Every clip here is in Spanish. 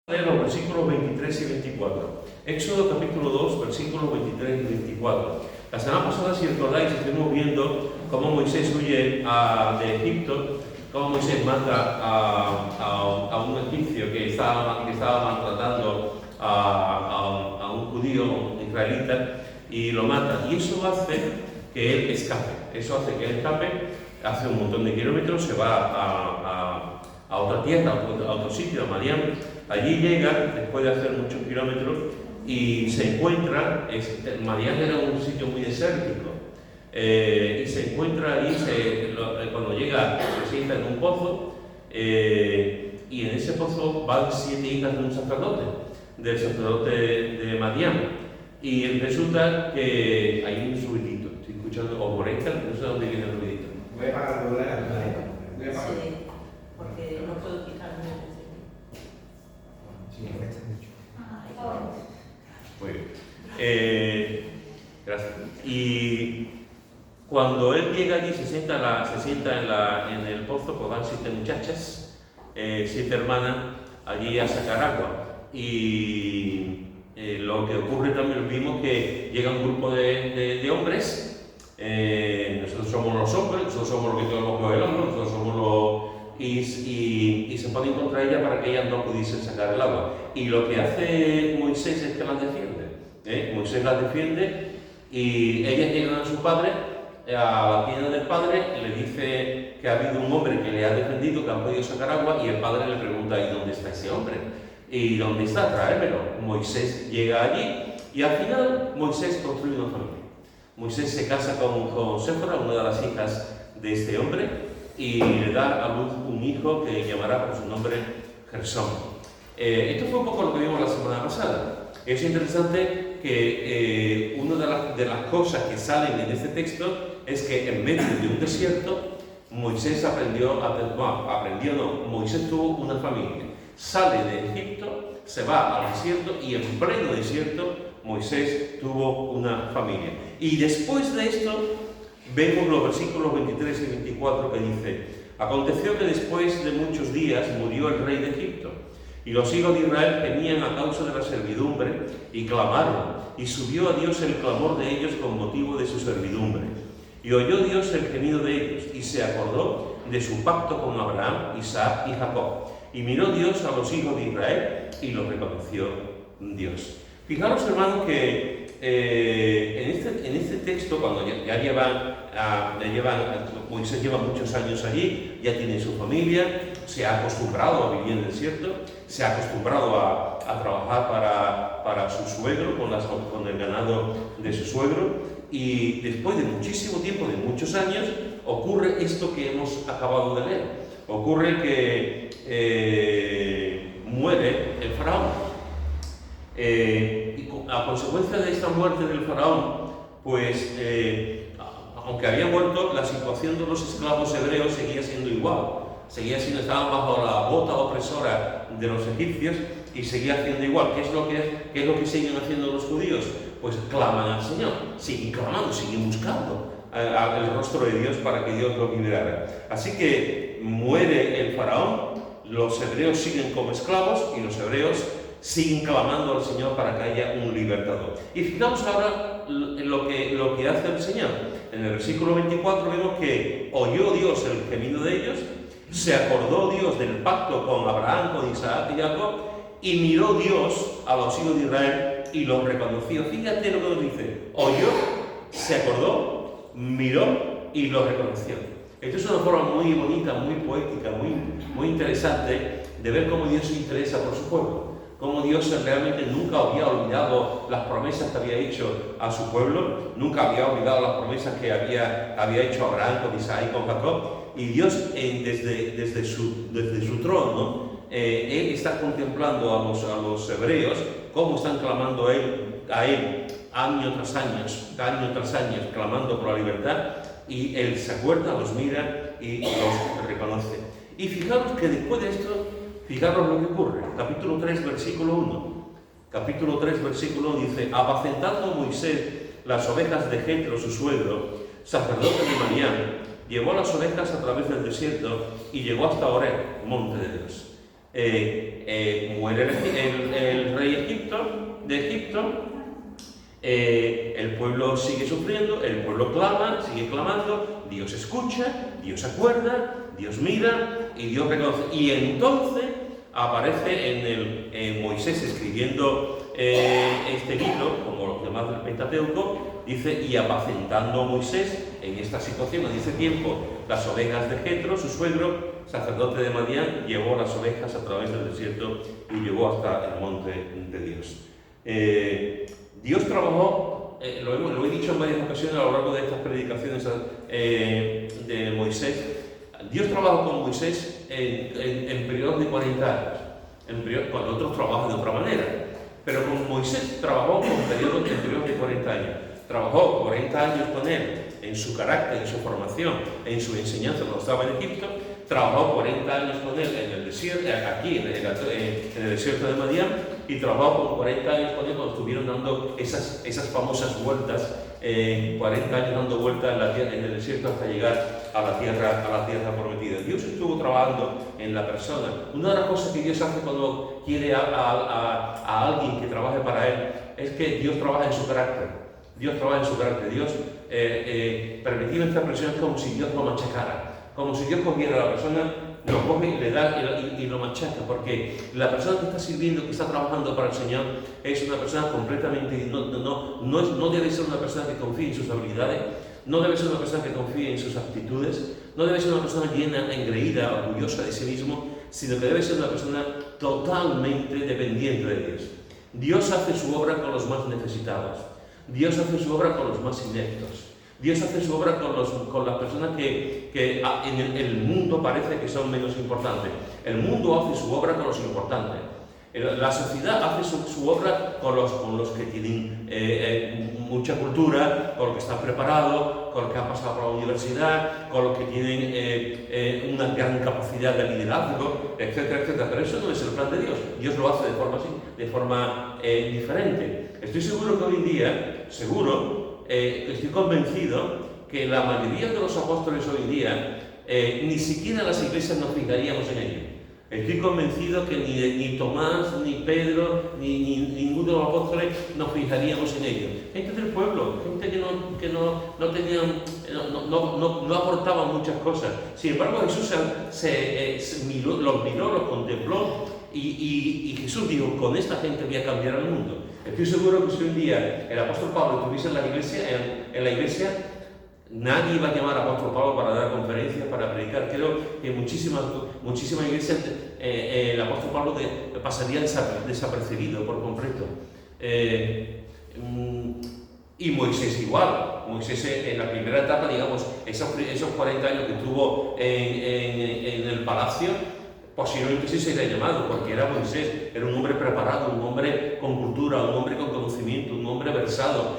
Los versículos 23 y 24. Éxodo capítulo 2, versículos 23 y 24. La semana pasada, si recordáis, estuvimos viendo cómo Moisés huye de Egipto, cómo Moisés mata a un egipcio que estaba maltratando a un judío, un israelita, y lo mata. Y eso hace que él escape. Hace un montón de kilómetros, se va a otra tierra, a otro sitio, a Madián. Allí llega, después de hacer muchos kilómetros, y se encuentra, Madián era un sitio muy desértico, y se encuentra allí, cuando llega, se sienta en un pozo, y en ese pozo van 7 hijas de un sacerdote, del sacerdote de Madián, y resulta que hay un ruidito, estoy escuchando, o por esta, no sé dónde viene el ruidito. Voy a apagarlo, voy a apagarlo. Sí, porque no puedo quitarme. Sí, molesta mucho. Muy bien. Gracias. Y cuando él llega allí, se sienta en el pozo, pues van 7 muchachas, 7 hermanas, allí a sacar agua. Y lo que ocurre también, vimos que llega un grupo de hombres, nosotros somos los hombres, nosotros somos los que tenemos el hombro, nosotros somos los... Y se ponen contra ella para que ellas no pudiesen sacar el agua. Y lo que hace Moisés es que las defiende. Moisés las defiende y ellas llegan a su padre, a la tienda del padre, le dice que ha habido un hombre que le ha defendido, que han podido sacar agua, y el padre le pregunta: ¿y dónde está ese hombre? ¿Y dónde está? Tráemelo. Moisés llega allí y al final Moisés construye una familia. Moisés se casa con Séfora, una de las hijas de este hombre, y le da a luz un hijo que llamará por su nombre Gersón. Esto fue un poco lo que vimos la semana pasada. Es interesante que una de las cosas que salen en este texto es que en medio de un desierto, Moisés Moisés tuvo una familia. Sale de Egipto, se va al desierto y en pleno desierto Moisés tuvo una familia. Y después de esto, vemos los versículos 23 y 24 que dice: aconteció que después de muchos días murió el rey de Egipto, y los hijos de Israel temían a causa de la servidumbre, y clamaron, y subió a Dios el clamor de ellos con motivo de su servidumbre. Y oyó Dios el gemido de ellos, y se acordó de su pacto con Abraham, Isaac y Jacob. Y miró Dios a los hijos de Israel, y los reconoció Dios. Fijaros, hermanos, que en este texto, cuando Moisés lleva muchos años allí, ya tiene su familia, se ha acostumbrado a vivir en el desierto, se ha acostumbrado a trabajar para su suegro, con el ganado de su suegro, y después de muchísimo tiempo, de muchos años, ocurre esto que hemos acabado de leer. Ocurre que muere el faraón. Y a consecuencia de esta muerte del faraón, pues aunque había muerto, la situación de los esclavos hebreos seguía siendo igual. Estaban bajo la bota opresora de los egipcios y seguía siendo igual. ¿Qué es lo que siguen haciendo los judíos? Pues claman al Señor, siguen clamando, siguen buscando el rostro de Dios para que Dios los liberara. Así que muere el faraón, los hebreos siguen como esclavos y los hebreos siguen clamando al Señor para que haya un libertador. Y fijaos ahora en lo que hace el Señor. En el versículo 24 vemos que oyó Dios el gemido de ellos, se acordó Dios del pacto con Abraham, con Isaac y Jacob, y miró Dios a los hijos de Israel y los reconoció. Fíjate lo que nos dice: oyó, se acordó, miró y los reconoció. Esto es una forma muy bonita, muy poética, muy interesante de ver cómo Dios se interesa por su pueblo. Cómo Dios realmente nunca había olvidado las promesas que había hecho a su pueblo, nunca había olvidado las promesas que había hecho Abraham con Isaac y con Jacob. Y Dios, desde su trono, Él está contemplando a los hebreos, cómo están clamando a Él año tras año, clamando por la libertad, y Él se acuerda, los mira y los reconoce. Y fijaros que después de esto, fijaros lo que ocurre. Capítulo 3, versículo 1. Capítulo 3, versículo 1 dice: apacentando Moisés las ovejas de Jetro, su suegro, sacerdote de Madián, llevó las ovejas a través del desierto y llegó hasta Horeb, monte de Dios. muere el rey de Egipto, el pueblo sigue sufriendo, el pueblo clama, sigue clamando, Dios escucha, Dios acuerda, Dios mira y Dios reconoce. Y entonces aparece en Moisés escribiendo este libro, como los demás del Pentateuco, dice, y apacentando a Moisés en esta situación, en ese tiempo, las ovejas de Jetro, su suegro, sacerdote de Madián, llevó las ovejas a través del desierto y llegó hasta el monte de Dios. Dios trabajó, lo he dicho en varias ocasiones a lo largo de estas predicaciones de Moisés. Dios trabajó con Moisés en periodos de 40 años, cuando otros trabajan de otra manera. Pero con Moisés trabajó en periodos de 40 años. Trabajó 40 años con él en su carácter, en su formación, en su enseñanza cuando estaba en Egipto. Trabajó 40 años con él en el desierto, aquí en el desierto de Madián, y trabajó 40 años con él cuando estuvieron dando esas famosas vueltas, 40 años dando vueltas en el desierto hasta llegar a la tierra prometida. Dios estuvo trabajando en la persona. Una de las cosas que Dios hace cuando quiere a alguien que trabaje para Él es que Dios trabaja en su carácter. Dios trabaja en su carácter. Dios, permitir esta expresión es como si Dios lo machacara. Como si Dios cogiera a la persona, lo coge y le da y lo machaca, porque la persona que está sirviendo, que está trabajando para el Señor, es una persona completamente, no debe ser una persona que confíe en sus habilidades, no debe ser una persona que confíe en sus actitudes, no debe ser una persona llena, engreída, orgullosa de sí mismo, sino que debe ser una persona totalmente dependiente de Dios. Dios hace su obra con los más necesitados, Dios hace su obra con los más ineptos. Dios hace su obra con las personas que en el mundo parece que son menos importantes. El mundo hace su obra con los importantes. La sociedad hace su obra con los que tienen mucha cultura, con los que están preparados, con los que han pasado por la universidad, con los que tienen una gran capacidad de liderazgo, etcétera, etcétera. Pero eso no es el plan de Dios. Dios lo hace de forma diferente. Estoy seguro que hoy en día, estoy convencido que la mayoría de los apóstoles hoy en día, ni siquiera las iglesias nos fijaríamos en ello. Estoy convencido que ni Tomás, ni Pedro, ni ninguno de los apóstoles nos fijaríamos en ello. Gente del pueblo, gente que no aportaba muchas cosas. Sin embargo, Jesús los miró, los contempló y Jesús dijo, con esta gente voy a cambiar el mundo. Estoy seguro que si un día el apóstol Pablo estuviese en la iglesia, nadie iba a llamar al apóstol Pablo para dar conferencias, para predicar. Creo que en muchísimas iglesias el apóstol Pablo pasaría desapercibido por completo. Y Moisés igual. Moisés en la primera etapa, digamos, esos 40 años que estuvo en el palacio, posiblemente sí se haya llamado, porque era Moisés, era un hombre preparado, un hombre con cultura, un hombre con conocimiento, un hombre versado,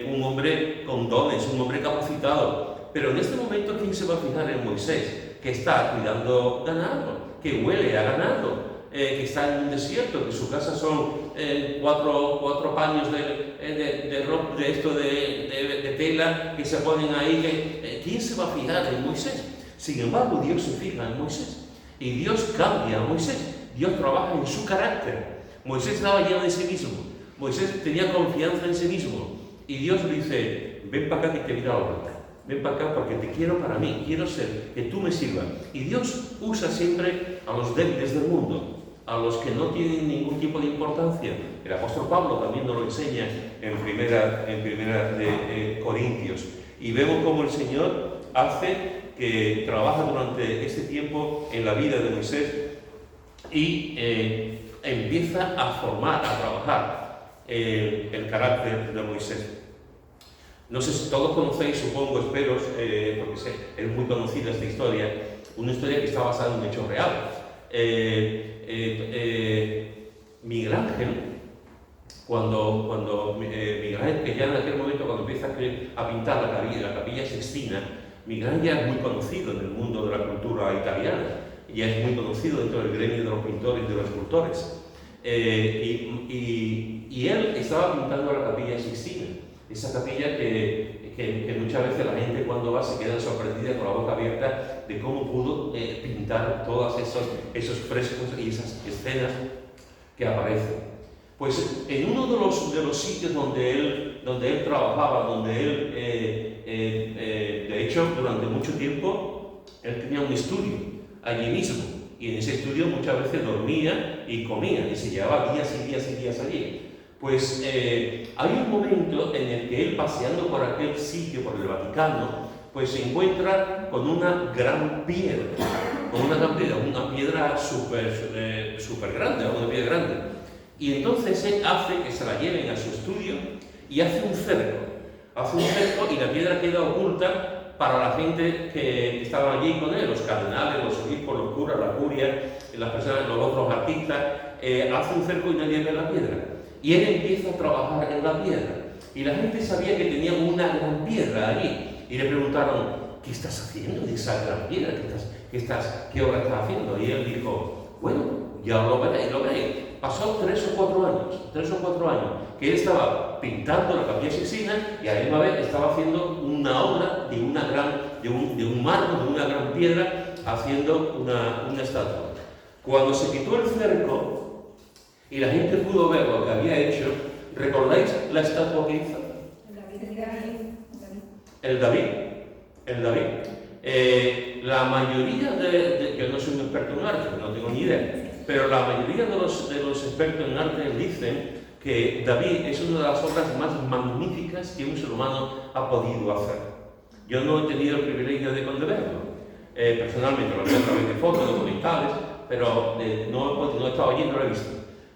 un hombre con dones, un hombre capacitado. Pero en este momento, ¿quién se va a fijar en Moisés? Que está cuidando ganado, que huele a ganado, que está en un desierto, que su casa son cuatro paños de tela que se ponen ahí. ¿Quién se va a fijar en Moisés? Sin embargo, Dios se fija en Moisés. Y Dios cambia a Moisés. Dios trabaja en su carácter. Moisés estaba lleno de sí mismo. Moisés tenía confianza en sí mismo. Y Dios le dice, ven para acá que te voy a dar la vuelta. Ven para acá porque te quiero para mí. Quiero ser, que tú me sirvas. Y Dios usa siempre a los débiles del mundo, a los que no tienen ningún tipo de importancia. El apóstol Pablo también nos lo enseña en primera de Corintios. Y vemos cómo el Señor hace que trabaja durante este tiempo en la vida de Moisés y empieza a trabajar el carácter de Moisés. No sé si todos conocéis, supongo, espero, porque es muy conocida esta historia, una historia que está basada en un hecho real. Miguel Ángel, cuando Miguel Ángel, que ya en aquel momento cuando empieza a pintar la Capilla Sixtina, Miguel Ángel ya es muy conocido en el mundo de la cultura italiana, ya es muy conocido dentro del gremio de los pintores y de los escultores. Y él estaba pintando la Capilla Sixtina, esa capilla que que muchas veces la gente cuando va se queda sorprendida con la boca abierta de cómo pudo pintar todos esos frescos y esas escenas que aparecen. Pues en uno de los sitios donde él trabajaba, donde él, de hecho, durante mucho tiempo, él tenía un estudio allí mismo, y en ese estudio muchas veces dormía y comía, y se llevaba días y días y días allí. Pues hay un momento en el que él, paseando por aquel sitio, por el Vaticano, pues se encuentra con una gran piedra, una piedra súper grande, una piedra grande. Y entonces él hace que se la lleven a su estudio y hace un cerco y la piedra queda oculta para la gente que estaba allí con él, los cardenales, los obispos, los curas, la curia, las personas, los otros artistas, hace un cerco y nadie ve la piedra. Y él empieza a trabajar en la piedra. Y la gente sabía que tenía una gran piedra allí. Y le preguntaron, ¿qué estás haciendo de esa gran piedra? ¿Qué obra estás haciendo? Y él dijo, bueno, ya lo veréis. Pasó 3 o 4 años, que él estaba pintando la Capilla Sixtina y a la misma vez estaba haciendo una obra de un marco, de una gran piedra, haciendo una estatua. Cuando se quitó el cerco y la gente pudo ver lo que había hecho, ¿recordáis la estatua que hizo? El David. La mayoría yo no soy un experto en arte, no tengo ni idea, pero la mayoría de los expertos en arte dicen que David es una de las obras más magníficas que un ser humano ha podido hacer. Yo no he tenido el privilegio de verlo, personalmente, lo veo a través de fotos, documentales, pero no he estado allí, no lo he visto.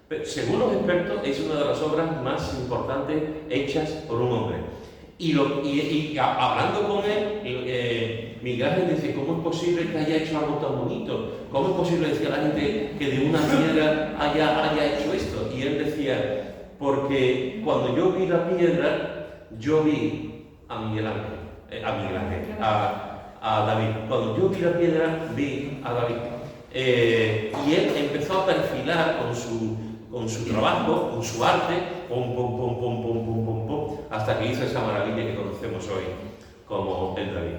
Pero, según los expertos, es una de las obras más importantes hechas por un hombre. Y hablando con él, Miguel Ángel dice, ¿cómo es posible que haya hecho algo tan bonito? ¿Cómo es posible decir a la gente que de una piedra haya hecho esto? Y él decía, porque cuando yo vi la piedra, yo vi a David. Cuando yo vi la piedra, vi a David. Y él empezó a perfilar con su trabajo, con su arte, hasta que hizo esa maravilla que conocemos hoy como el David.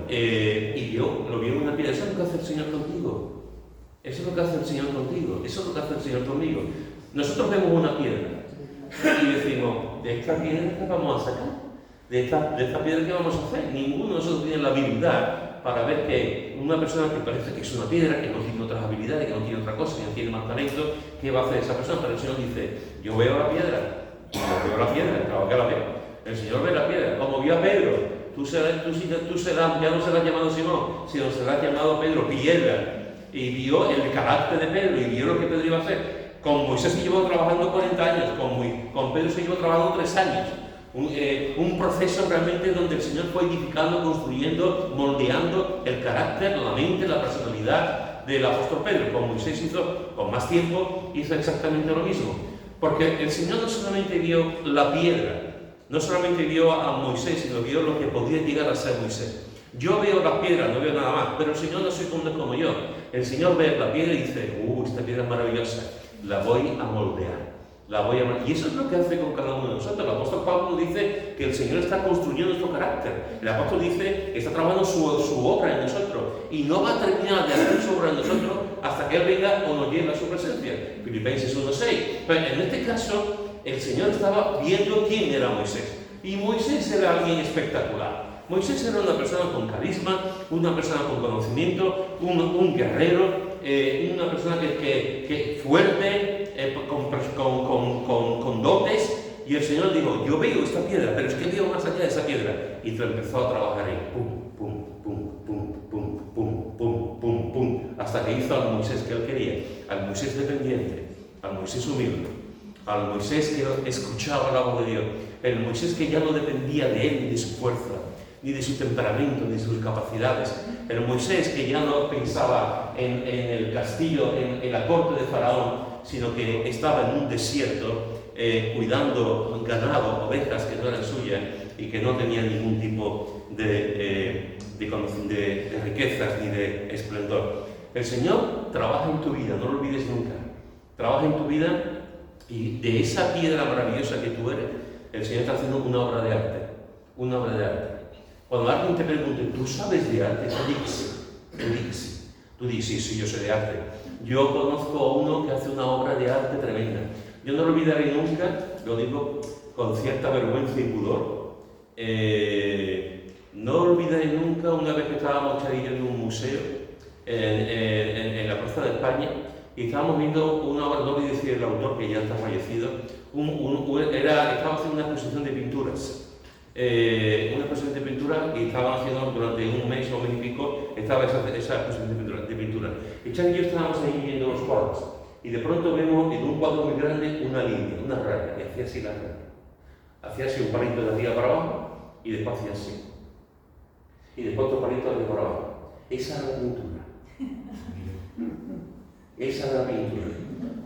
Y yo lo vi en una piedra. Eso es lo que hace el Señor contigo. Eso es lo que hace el Señor contigo. Eso es lo que hace el Señor conmigo. Nosotros vemos una piedra y decimos, ¿de esta piedra qué vamos a sacar? ¿De esta piedra qué vamos a hacer? Ninguno de nosotros tiene la habilidad para ver que una persona que parece que es una piedra, que no tiene otras habilidades, que no tiene otra cosa, que no tiene más talento, ¿qué va a hacer esa persona? Pero el Señor dice, yo veo la piedra, claro que la veo. El Señor ve la piedra, como vio a Pedro. Tú ya no serás llamado Simón, sino serás llamado Pedro, piedra. Y vio el carácter de Pedro y vio lo que Pedro iba a hacer. Con Moisés se llevó trabajando 40 años, con Pedro se llevó trabajando 3 años. Un proceso realmente donde el Señor fue edificando, construyendo, moldeando el carácter, la mente, la personalidad del apóstol Pedro. Con Moisés hizo, con más tiempo, hizo exactamente lo mismo. Porque el Señor no solamente vio la piedra, no solamente vio a Moisés, sino vio lo que podía llegar a ser Moisés. Yo veo la piedra, no veo nada más, pero el Señor no soy como yo. El Señor ve la piedra y dice, esta piedra es maravillosa, la voy a moldear. Y eso es lo que hace con cada uno de nosotros. El apóstol Pablo dice que el Señor está construyendo nuestro carácter. El apóstol dice que está trabajando su obra en nosotros y no va a terminar de hacer su obra en nosotros hasta que Él venga o nos lleve a su presencia. Filipenses 1:6. Pero en este caso, el Señor estaba viendo quién era Moisés. Y Moisés era alguien espectacular. Moisés era una persona con carisma, una persona con conocimiento, un guerrero, una persona que fuerte, con dotes. Y el Señor dijo, yo veo esta piedra, pero es que veo más allá de esa piedra. Y empezó a trabajar ahí, hasta que hizo al Moisés que Él quería, al Moisés dependiente, al Moisés humilde, al Moisés que escuchaba la voz de Dios, el Moisés que ya no dependía de él, ni de su fuerza, ni de su temperamento, ni de sus capacidades, el Moisés que ya no pensaba en el castillo, en la corte de Faraón, sino que estaba en un desierto cuidando ganado, ovejas que no eran suyas y que no tenían ningún tipo de riquezas ni de esplendor. El Señor trabaja en tu vida, no lo olvides nunca. Trabaja en tu vida y de esa piedra maravillosa que tú eres, el Señor está haciendo una obra de arte. una obra de arte. Cuando alguien te pregunte, ¿tú sabes de arte? Tú dices, sí, yo sé de arte. Yo conozco a uno que hace una obra de arte tremenda. Yo no lo olvidaré nunca, lo digo con cierta vergüenza y pudor. No olvidaré nunca una vez que estábamos Chari y yo en un museo en la Plaza de España y estábamos viendo una obra, no voy a decir el autor que ya está fallecido, estaba haciendo una exposición de pinturas. Una exposición de pintura y estaban haciendo durante un mes o un mes y pico estaba esa exposición de pintura. Y Chari y yo estábamos ahí viendo los cuadros y de pronto vemos en un cuadro muy grande una línea, una raya, y hacía así la raya. Hacía así un palito de arriba para abajo y después hacía así. Y después otro palito de arriba para abajo. Esa era la pintura. Esa era la pintura.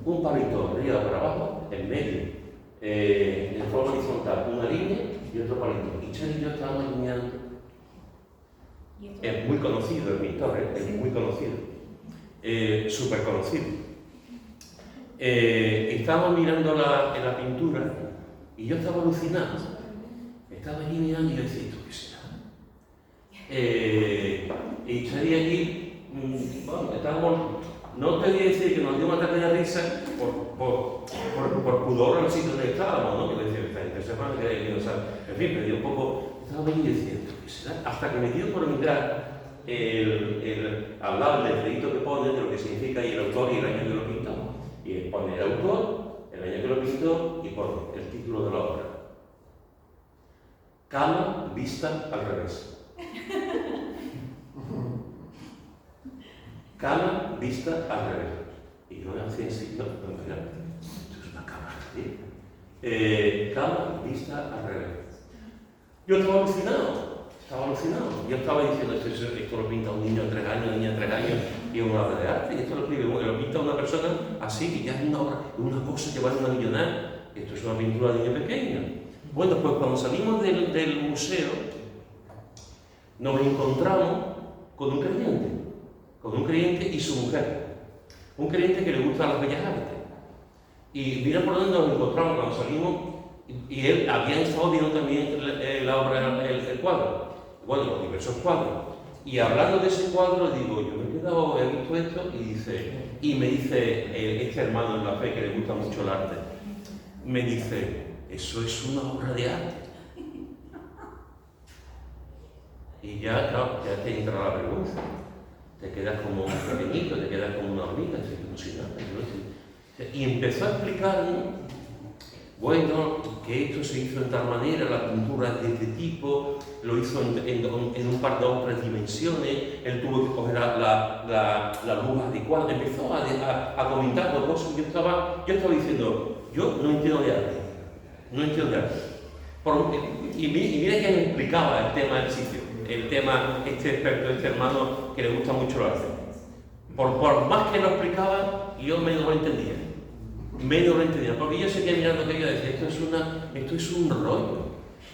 Un palito de arriba para abajo, en medio, de forma horizontal, una línea y otro palito. Y Chari y yo estábamos mirando. Es muy conocido el pintor, es muy conocido. Súper conocido. Estábamos mirando la pintura y yo estaba alucinado. Estaba allí mirando y yo decía, ¿esto qué será? Y Chari allí, bueno, estábamos, no te voy a decir que nos dio un ataque de risa por pudor al sitio donde estábamos, ¿no? Que decía, esta gente se va a querer, no sabe. En fin, me dio un poco, estaba allí y decía, ¿esto qué será? Hasta que me dio por mirar al lado del letrerito que pone de lo que significa y el autor y el año que lo pintó. Y pone el autor, el año que lo pintó y pone el título de la obra. Cama vista al revés. Cama vista al revés. Y yo me hacía así, no, mira, esto es una cama, ¿sí? Cama vista al revés. Yo estaba alucinado. Yo estaba diciendo, esto lo pinta un niño de 3 años, una niña de 3 años, y es una obra de arte, y esto lo pinta una persona así, que ya es una cosa que vale una millonada. Esto es una pintura de niño pequeño. Bueno, pues cuando salimos del museo, nos encontramos con un creyente y su mujer. Un creyente que le gusta las bellas artes. Y mira por dónde nos encontramos cuando salimos, y él había estado viendo también la obra, el cuadro, bueno, los diversos cuadros. Y hablando de ese cuadro, digo, yo me he visto esto, y me dice este hermano en la fe que le gusta mucho el arte, me dice, eso es una obra de arte. Y ya, claro, ya te entra la vergüenza. Te quedas como un pequeñito, te quedas como una hormiga, como si nada. Y empezó a explicarme, bueno, que esto se hizo de tal manera, la pintura de este tipo, lo hizo en un par de otras dimensiones, él tuvo que coger la luz adecuada, empezó a comentar dos cosas. Yo estaba diciendo, yo no entiendo de arte. Y mira que me explicaba el tema del sitio, el tema, este experto, este hermano que le gusta mucho el arte. Por más que lo explicaba, yo menos lo entendía, porque yo seguía mirando aquello y decía, esto es un rollo,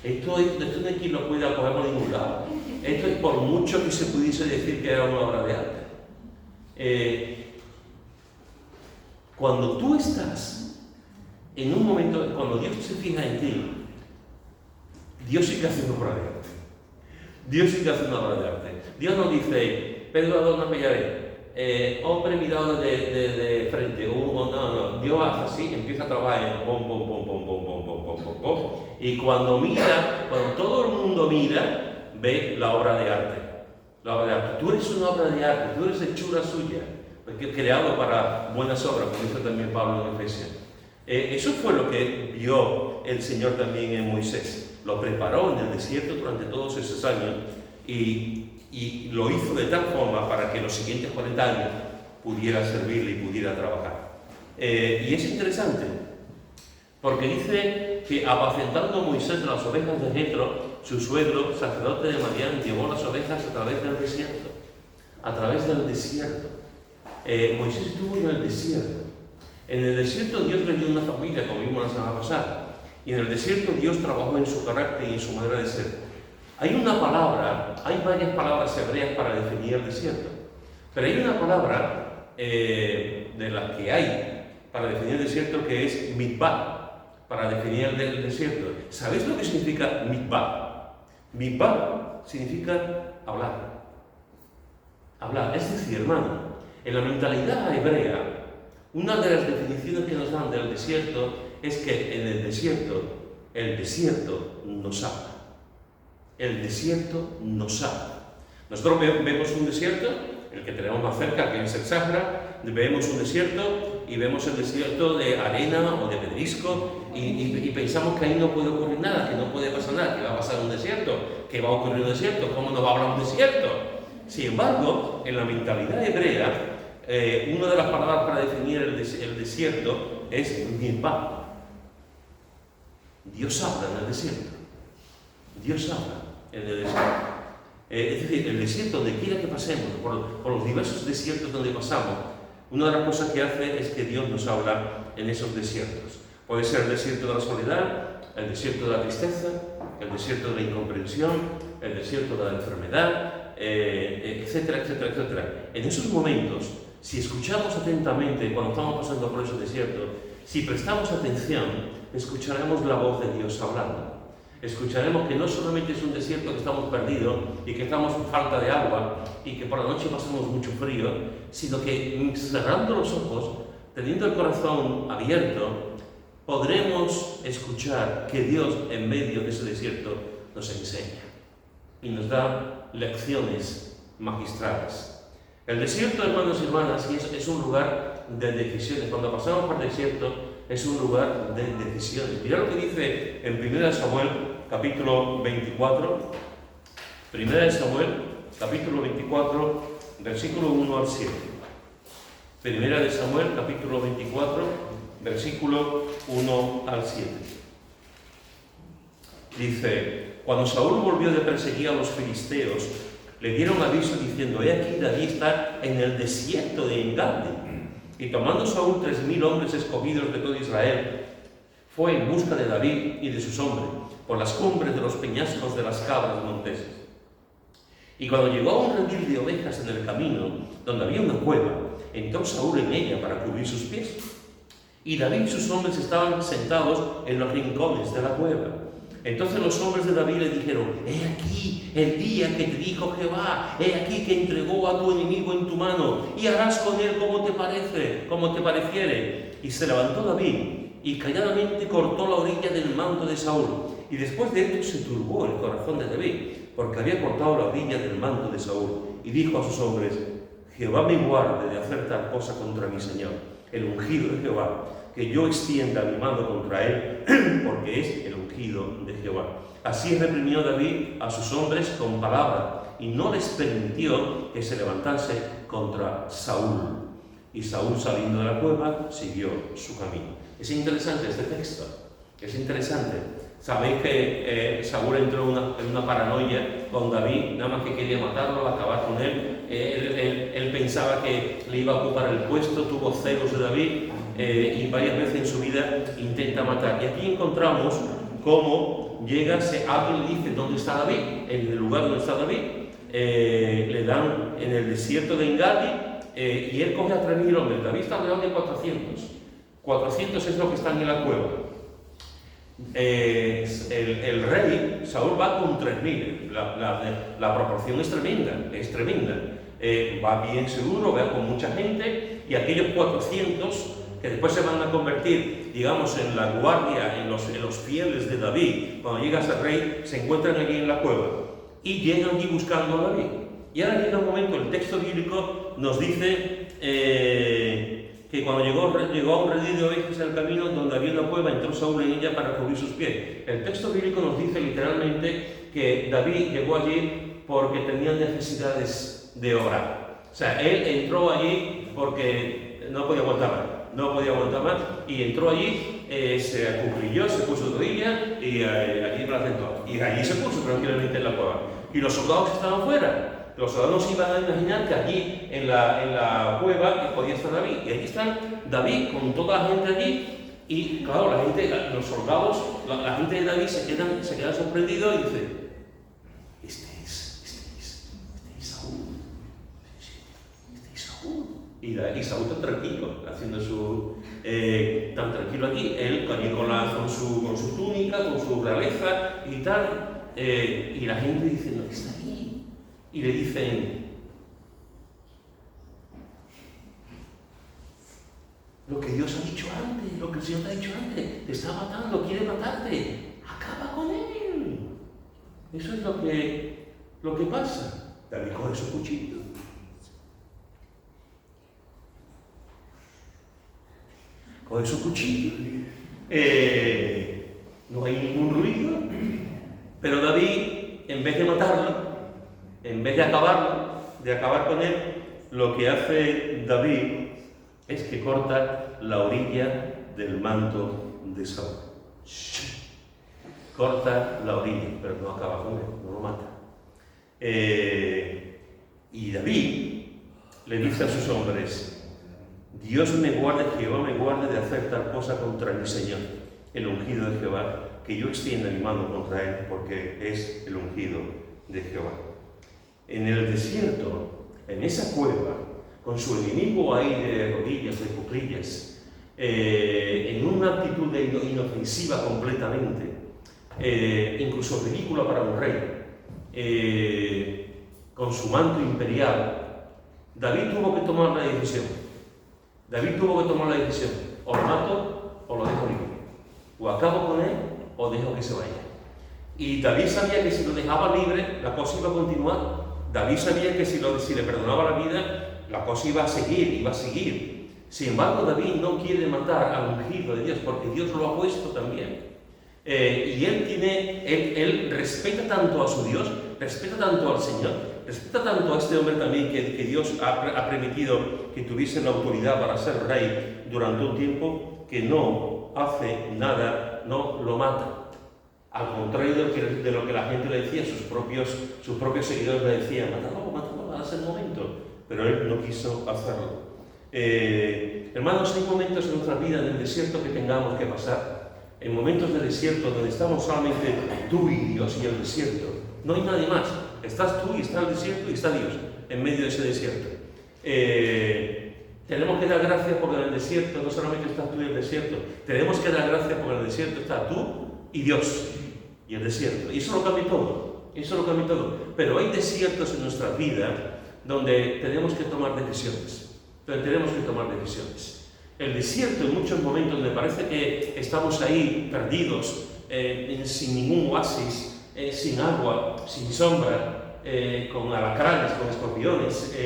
esto no hay quien lo pueda coger por ningún lado, esto es por mucho que se pudiese decir que era una obra de arte. Cuando tú estás en un momento, cuando Dios se fija en ti, Dios sí que hace una obra de arte. Dios no dice, Pedro Adorno Pellaré, hombre mirado de frente, no. Dios hace así, empieza a trabajar en pom, y cuando todo el mundo mira, ve la obra de arte. Tú eres una obra de arte, tú eres hechura suya, porque creado para buenas obras, como dice también Pablo en Efesios. Eso fue lo que vio el Señor también en Moisés. Lo preparó en el desierto durante todos esos años y lo hizo de tal forma para que los siguientes 40 años pudiera servirle y pudiera trabajar. Y es interesante, porque dice que apacentando Moisés las ovejas de Jetro, su suegro, sacerdote de Madián, llevó las ovejas a través del desierto. Moisés estuvo en el desierto. En el desierto Dios le dio una familia, como vimos la semana pasada. Y en el desierto Dios trabajó en su carácter y en su manera de ser. Hay varias palabras hebreas para definir el desierto. Pero hay una palabra de las que hay para definir el desierto que es midbar, para definir el desierto. ¿Sabéis lo que significa midbar? Midbar significa hablar. Hablar. Es decir, hermano, en la mentalidad hebrea, una de las definiciones que nos dan del desierto es que en el desierto nos habla. El desierto nos habla. Nosotros vemos un desierto, el que tenemos más cerca, que es el Sahara, vemos un desierto y vemos el desierto de arena o de pedrisco y pensamos que ahí no puede ocurrir nada, que no puede pasar nada, que va a pasar un desierto, que va a ocurrir un desierto, ¿cómo no va a hablar un desierto? Sin embargo, en la mentalidad hebrea, una de las palabras para definir el desierto es midbar. Dios habla en el desierto. Dios habla en el desierto. Es decir, el desierto, donde quiera que pasemos, por los diversos desiertos donde pasamos, una de las cosas que hace es que Dios nos habla en esos desiertos. Puede ser el desierto de la soledad, el desierto de la tristeza, el desierto de la incomprensión, el desierto de la enfermedad, etcétera, etcétera, etcétera. En esos momentos, si escuchamos atentamente cuando estamos pasando por esos desiertos, si prestamos atención, escucharemos la voz de Dios hablando. Escucharemos que no solamente es un desierto que estamos perdidos y que estamos en falta de agua y que por la noche pasamos mucho frío, sino que cerrando los ojos, teniendo el corazón abierto, podremos escuchar que Dios en medio de ese desierto nos enseña y nos da lecciones magistrales. El desierto, hermanos y hermanas, es un lugar de decisiones. Cuando pasamos por el desierto, es un lugar de decisiones. Mirad lo que dice en 1 Samuel, capítulo 24. 1 Samuel, capítulo 24, versículo 1 al 7. 1 Samuel, capítulo 24, versículo 1 al 7. Dice: cuando Saúl volvió de perseguir a los filisteos, le dieron aviso diciendo: he aquí, David está en el desierto de Engadi. Y tomando Saúl 3000 hombres escogidos de todo Israel, fue en busca de David y de sus hombres, por las cumbres de los peñascos de las cabras monteses. Y cuando llegó a un redil de ovejas en el camino, donde había una cueva, entró Saúl en ella para cubrir sus pies. Y David y sus hombres estaban sentados en los rincones de la cueva. Entonces los hombres de David le dijeron: he aquí el día que te dijo Jehová, he aquí que entregó a tu enemigo en tu mano, y harás con él como te pareciere. Y se levantó David, y calladamente cortó la orilla del manto de Saúl. Y después de esto se turbó el corazón de David, porque había cortado la orilla del manto de Saúl. Y dijo a sus hombres: Jehová me guarde de hacer tal cosa contra mi Señor, el ungido de Jehová, que yo extienda mi mano contra él, porque es el ungido de Jehová. Así reprimió David a sus hombres con palabra, y no les permitió que se levantase contra Saúl. Y Saúl, saliendo de la cueva, siguió su camino. Es interesante este texto, es interesante. Sabéis que Saúl entró en una paranoia con David, nada más que quería matarlo, acabar con él. Él pensaba que le iba a ocupar el puesto, tuvo celos de David, y varias veces en su vida intenta matar. Y aquí encontramos cómo llega, alguien le dice dónde está David, en el lugar donde está David, le dan en el desierto de Engadi, y él coge a 3000 hombres. David está alrededor de 400. 400 es lo que están en la cueva. El rey Saúl va con 3000. La proporción es tremenda, va bien seguro, va con mucha gente, y aquellos 400 que después se van a convertir, digamos, en la guardia, en los fieles de David, cuando llega ese rey, se encuentran allí en la cueva y llegan allí buscando a David. Y ahora llega un momento, el texto bíblico nos dice que cuando llegó a un redil de ovejas en el camino donde había una cueva, entró Saúl en ella para cubrir sus pies. El texto bíblico nos dice literalmente que David llegó allí porque tenía necesidades de orar. O sea, él entró allí porque no podía aguantar más, y entró allí, se acuclilló, se puso rodilla y allí me la sentó. Y allí se puso tranquilamente en la cueva. Y los soldados que estaban fuera, los soldados se iban a imaginar que allí en la cueva podía estar David. Y allí está David con toda la gente allí. Y claro, los soldados, la gente de David se quedan sorprendidos y dicen: este es Saúl. Este es Saúl. Y Saúl tan tranquilo, haciendo tan tranquilo aquí, él allí con su túnica, con su realeza y tal. y la gente dice, no, está ahí. Y le dicen, lo que Dios ha dicho antes, lo que el Señor te ha dicho antes, te está matando, quiere matarte, acaba con él. Eso es lo que pasa. David coge su cuchillo. Coge su cuchillo. No hay ningún ruido. Pero David, en vez de matarlo, en vez de acabar con él, lo que hace David es que corta la orilla del manto de Saúl. Corta la orilla, pero no acaba con él, no lo mata. Y David le dice a sus hombres, Dios me guarde, Jehová me guarde de hacer tal cosa contra mi Señor, el ungido de Jehová, que yo extienda mi mano contra él, porque es el ungido de Jehová. En el desierto, en esa cueva, con su enemigo ahí de rodillas, de cuclillas, en una actitud inofensiva completamente, incluso ridícula para un rey, con su manto imperial, David tuvo que tomar la decisión. O lo mato o lo dejo libre. O acabo con él o dejo que se vaya. Y David sabía que si lo dejaba libre, la cosa iba a continuar. David sabía que si le perdonaba la vida, la cosa iba a seguir. Sin embargo, David no quiere matar al ungido de Dios, porque Dios lo ha puesto también. Y él respeta tanto a su Dios, respeta tanto al Señor, respeta tanto a este hombre también que Dios ha permitido que tuviese la autoridad para ser rey durante un tiempo, que no hace nada, no lo mata. Al contrario de lo que la gente le decía, sus propios seguidores le decían, mátalo, haz el momento. Pero él no quiso hacerlo. Hermanos, hay momentos en nuestra vida, en el desierto, que tengamos que pasar. En momentos de desierto donde estamos solamente tú y Dios y el desierto. No hay nadie más. Estás tú y está el desierto y está Dios en medio de ese desierto. Tenemos que dar gracias porque en el desierto no solamente estás tú y el desierto. Tenemos que dar gracias porque en el desierto está tú y Dios y el desierto. Y eso lo cambia todo. Pero hay desiertos en nuestra vida donde tenemos que tomar decisiones. El desierto, en muchos momentos, me parece que estamos ahí perdidos, sin ningún oasis, sin agua, sin sombra, con alacranes, con escorpiones,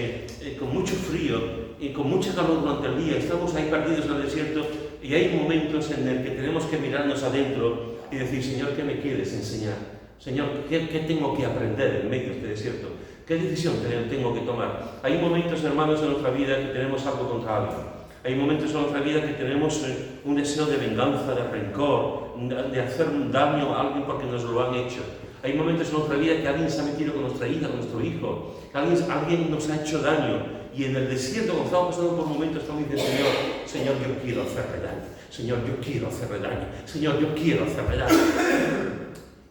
con mucho frío y con mucha calor durante el día. Estamos ahí perdidos en el desierto y hay momentos en el que tenemos que mirarnos adentro y decir, Señor, ¿qué me quieres enseñar? Señor, ¿qué tengo que aprender en medio de este desierto? ¿Qué decisión tengo que tomar? Hay momentos, hermanos, en nuestra vida que tenemos algo contra alguien. Hay momentos en nuestra vida que tenemos un deseo de venganza, de rencor, de hacer un daño a alguien porque nos lo han hecho. Hay momentos en nuestra vida que alguien se ha metido con nuestra hija, con nuestro hijo, que alguien nos ha hecho daño. Y en el desierto, cuando estamos pasando por momentos, estamos diciendo, Señor, yo quiero hacerle daño. Señor, yo quiero hacerle daño. Señor, yo quiero hacerle daño.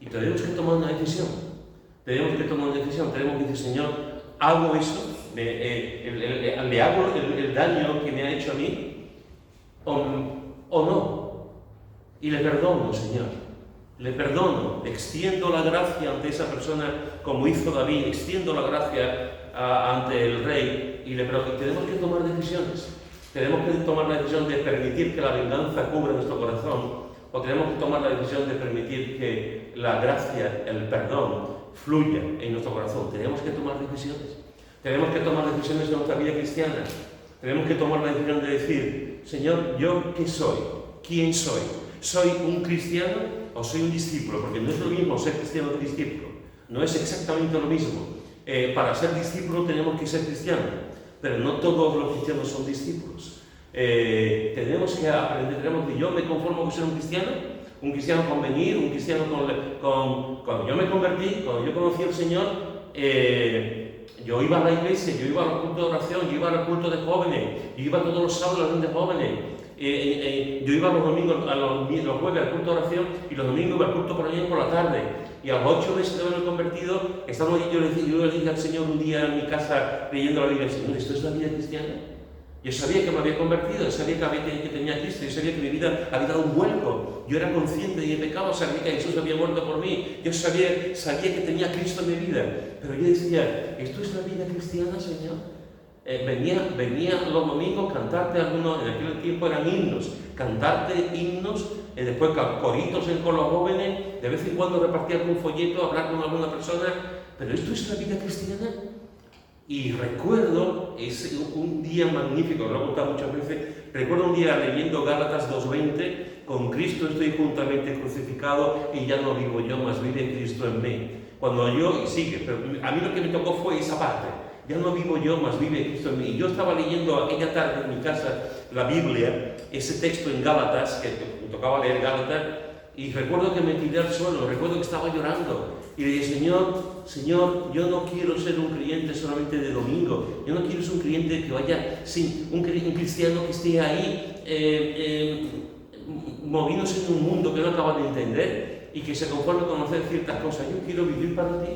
Y tenemos que tomar una decisión. Tenemos que decir, Señor, hago eso. ¿Le hago el daño que me ha hecho a mí o no? Y le perdono, Señor. Le perdono, extiendo la gracia ante esa persona como hizo David, extiendo la gracia ante el rey y tenemos que tomar decisiones. Tenemos que tomar la decisión de permitir que la venganza cubra nuestro corazón o tenemos que tomar la decisión de permitir que la gracia, el perdón, fluya en nuestro corazón. Tenemos que tomar decisiones. Tenemos que tomar decisiones en nuestra vida cristiana. Tenemos que tomar la decisión de decir, Señor, ¿yo qué soy? ¿Quién soy? ¿Soy un cristiano o soy un discípulo? Porque no es lo mismo ser cristiano que discípulo. No es exactamente lo mismo. Para ser discípulo tenemos que ser cristianos, pero no todos los cristianos son discípulos. Tenemos que aprender, yo me conformo con ser un cristiano con venir, un cristiano cuando yo me convertí, cuando yo conocí al Señor, yo iba a la iglesia, yo iba al culto de oración, yo iba al culto de jóvenes, yo iba todos los sábados a la reunión de jóvenes, yo iba los domingos, los jueves al culto de oración y los domingos iba al culto por la tarde. Y a los 8 meses de haberme convertido, yo le dije al Señor un día en mi casa leyendo la Biblia, Señor, ¿esto es la vida cristiana? Yo sabía que me había convertido, yo sabía que tenía a Cristo, yo sabía que mi vida había dado un vuelco. Yo era consciente de mi pecado, sabía que Jesús había muerto por mí. Yo sabía que tenía a Cristo en mi vida. Pero yo decía, ¿esto es la vida cristiana, Señor? Venía los domingos a cantarte algunos, en aquel tiempo eran himnos, cantarte himnos, después coritos con los jóvenes, de vez en cuando repartir algún folleto, hablar con alguna persona. ¿Pero esto es la vida cristiana? Y recuerdo, es un día magnífico, lo he contado muchas veces, recuerdo un día leyendo Gálatas 2:20, con Cristo estoy juntamente crucificado y ya no vivo yo, mas vive Cristo en mí. Cuando y sigue, pero a mí lo que me tocó fue esa parte, ya no vivo yo, mas vive Cristo en mí. Y yo estaba leyendo aquella tarde en mi casa la Biblia, ese texto en Gálatas, que me tocaba leer Gálatas, y recuerdo que me tiré al suelo, recuerdo que estaba llorando. Y le dije, Señor, yo no quiero ser un creyente solamente de domingo, yo no quiero ser un creyente que vaya, un cristiano que esté ahí moviéndose en un mundo que no acaba de entender y que se conforme con hacer ciertas cosas. Yo quiero vivir para ti,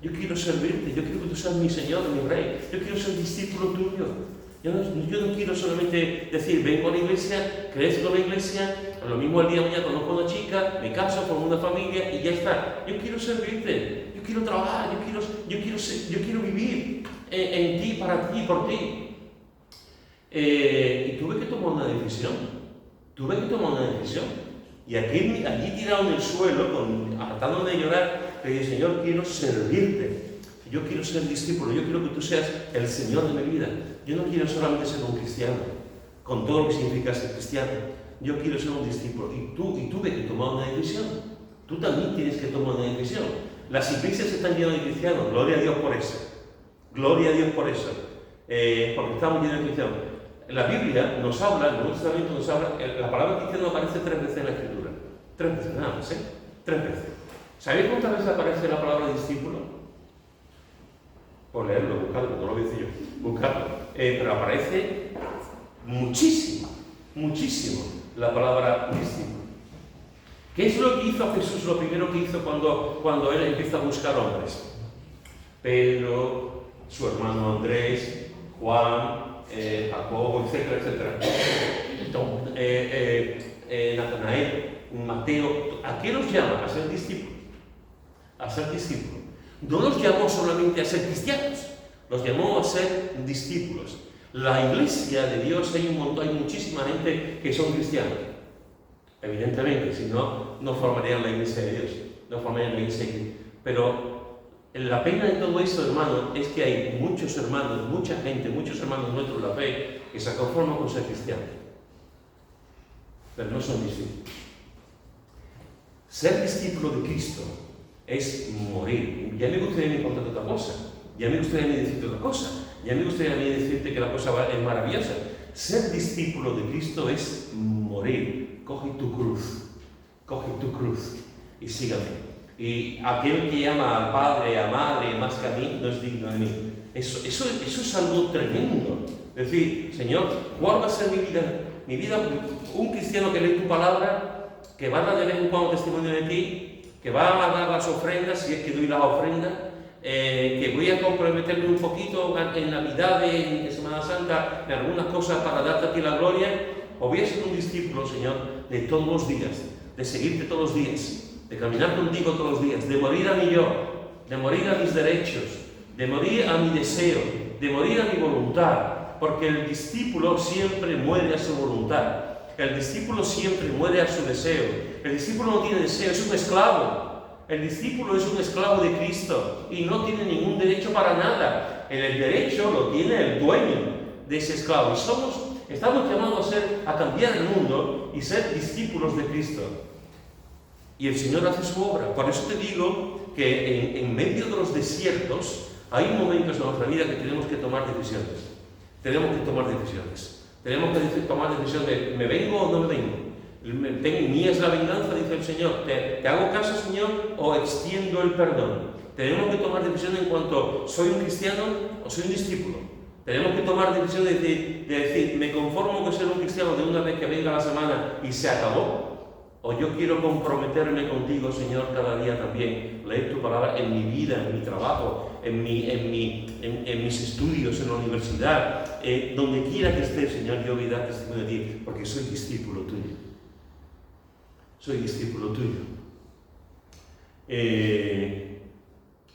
yo quiero servirte, yo quiero que tú seas mi Señor, mi Rey, yo quiero ser discípulo tuyo. Yo no quiero solamente decir, vengo a la iglesia, crezco en la iglesia, lo mismo el día de mañana conozco a una chica, me caso, formo una familia y ya está. Yo quiero servirte, yo quiero trabajar, yo quiero vivir en ti, para ti, por ti. Y tuve que tomar una decisión. Y allí tirado en el suelo, hartándome de llorar, le dije, Señor, quiero servirte. Yo quiero ser discípulo, yo quiero que tú seas el Señor de mi vida. Yo no quiero solamente ser un cristiano, con todo lo que significa ser cristiano. Yo quiero ser un discípulo. Y tuve que tomar una decisión. Tú también tienes que tomar una decisión. Las iglesias están llenas de cristianos, gloria a Dios por eso. Gloria a Dios por eso. Porque estamos llenos de cristianos. La Biblia nos habla, el Nuevo Testamento nos habla, la palabra cristiano aparece 3 veces en la Escritura. 3 veces, nada más, 3 veces. ¿Sabéis cuántas veces aparece la palabra discípulo? Por leerlo, buscarlo, no lo voy a decir yo, buscarlo. Pero aparece muchísimo la palabra discípulo. ¿Qué es lo que hizo Jesús? Lo primero que hizo cuando él empieza a buscar hombres. Pedro, su hermano Andrés, Juan, Jacobo, etcétera. Natanael, Mateo, ¿a qué los llama? A ser discípulos. No los llamó solamente a ser cristianos, los llamó a ser discípulos. La iglesia de Dios hay muchísima gente que son cristianos. Evidentemente, si no, no formarían la iglesia de Dios, no formarían la iglesia de Dios. Pero la pena de todo esto, hermano, es que hay muchos hermanos, mucha gente, muchos hermanos nuestros de la fe que se conforman con ser cristianos, pero no son discípulos. Ser discípulo de Cristo es morir. Ya me gustaría contarte otra cosa, ya me gustaría decirte otra cosa, ya me gustaría decirte que la cosa es maravillosa. Ser discípulo de Cristo es morir. Coge tu cruz y sígame. Y aquel que llama al Padre, a Madre, más que a mí, no es digno de mí. Eso es algo tremendo. Es decir, Señor, ¿cuál va a ser mi vida? Mi vida, un cristiano que lee tu palabra, que va a dar de vez en cuando testimonio de ti, que va a dar las ofrendas, si es que doy las ofrendas, que voy a comprometerme un poquito en Navidad, en Semana Santa, en algunas cosas para darte a ti la gloria, o voy a ser un discípulo, Señor, de todos los días, de seguirte todos los días, de caminar contigo todos los días, de morir a mi yo, de morir a mis derechos, de morir a mi deseo, de morir a mi voluntad, porque el discípulo siempre muere a su voluntad. El discípulo siempre muere a su deseo. El discípulo no tiene deseo, es un esclavo. El discípulo es un esclavo de Cristo y no tiene ningún derecho para nada. El derecho lo tiene el dueño de ese esclavo. Y estamos llamados a cambiar el mundo y ser discípulos de Cristo. Y el Señor hace su obra. Por eso te digo que en medio de los desiertos hay momentos en nuestra vida que tenemos que tomar decisiones. Tenemos que tomar decisiones de ¿me vengo o no me vengo? Mía es la venganza, dice el Señor. ¿Te hago caso, Señor, o extiendo el perdón? Tenemos que tomar decisiones en cuanto ¿soy un cristiano o soy un discípulo? Tenemos que tomar decisiones de decir ¿me conformo con ser un cristiano de una vez que venga la semana y se acabó? ¿O yo quiero comprometerme contigo, Señor, cada día también? Leer tu palabra en mi vida, en mi trabajo, en mis estudios, en la universidad, donde quiera que esté, Señor, yo voy a dar testimonio de ti, porque soy discípulo tuyo. Soy discípulo tuyo.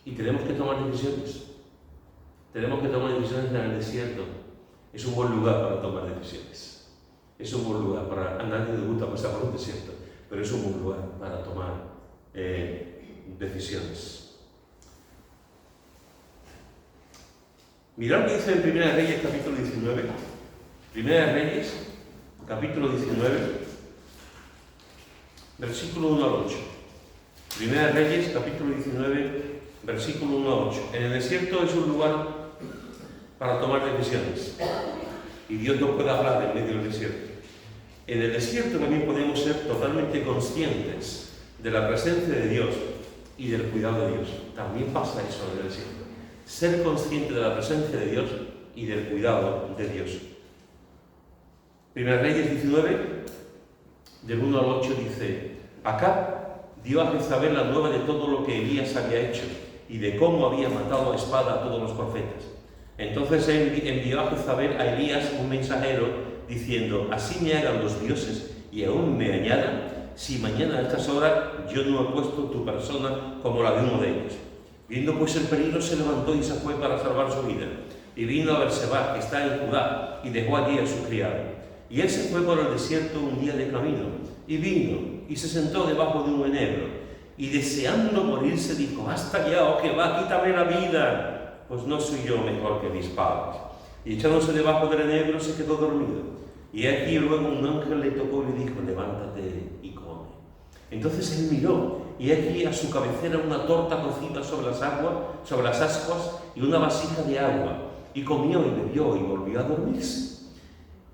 Y tenemos que tomar decisiones. Tenemos que tomar decisiones en el desierto. Es un buen lugar para tomar decisiones. Es un buen lugar para... A nadie le gusta pasar por un desierto, pero es un buen lugar para tomar decisiones. Mirad lo que dice en Primera Reyes, capítulo 19. Primera Reyes, capítulo 19, versículo 1 al 8. Primera Reyes, capítulo 19, versículo 1 al 8. En el desierto es un lugar para tomar decisiones. Y Dios nos puede hablar en medio del desierto. En el desierto también podemos ser totalmente conscientes de la presencia de Dios y del cuidado de Dios. También pasa eso en el desierto. Ser consciente de la presencia de Dios y del cuidado de Dios. Primera Reyes 19, del 1 al 8 dice: Acab dio a Jezabel la nueva de todo lo que Elías había hecho y de cómo había matado a espada a todos los profetas. Entonces él envió a Jezabel a Elías un mensajero diciendo: Así me hagan los dioses y aún me añadan, si mañana a estas horas yo no he puesto tu persona como la de uno de ellos. Viendo pues el peligro, se levantó y se fue para salvar su vida. Y vino a Berseba, que está en Judá, y dejó allí a su criado. Y él se fue por el desierto un día de camino, y vino, y se sentó debajo de un enebro, y deseando morirse dijo: Basta ya, oh Jehová, quítame la vida, pues no soy yo mejor que mis padres. Y echándose debajo del enebro se quedó dormido. Y aquí luego un ángel le tocó y le dijo: Levántate y come. Entonces él miró, y aquí a su cabecera una torta cocida sobre las ascuas y una vasija de agua, y comió y bebió y volvió a dormirse.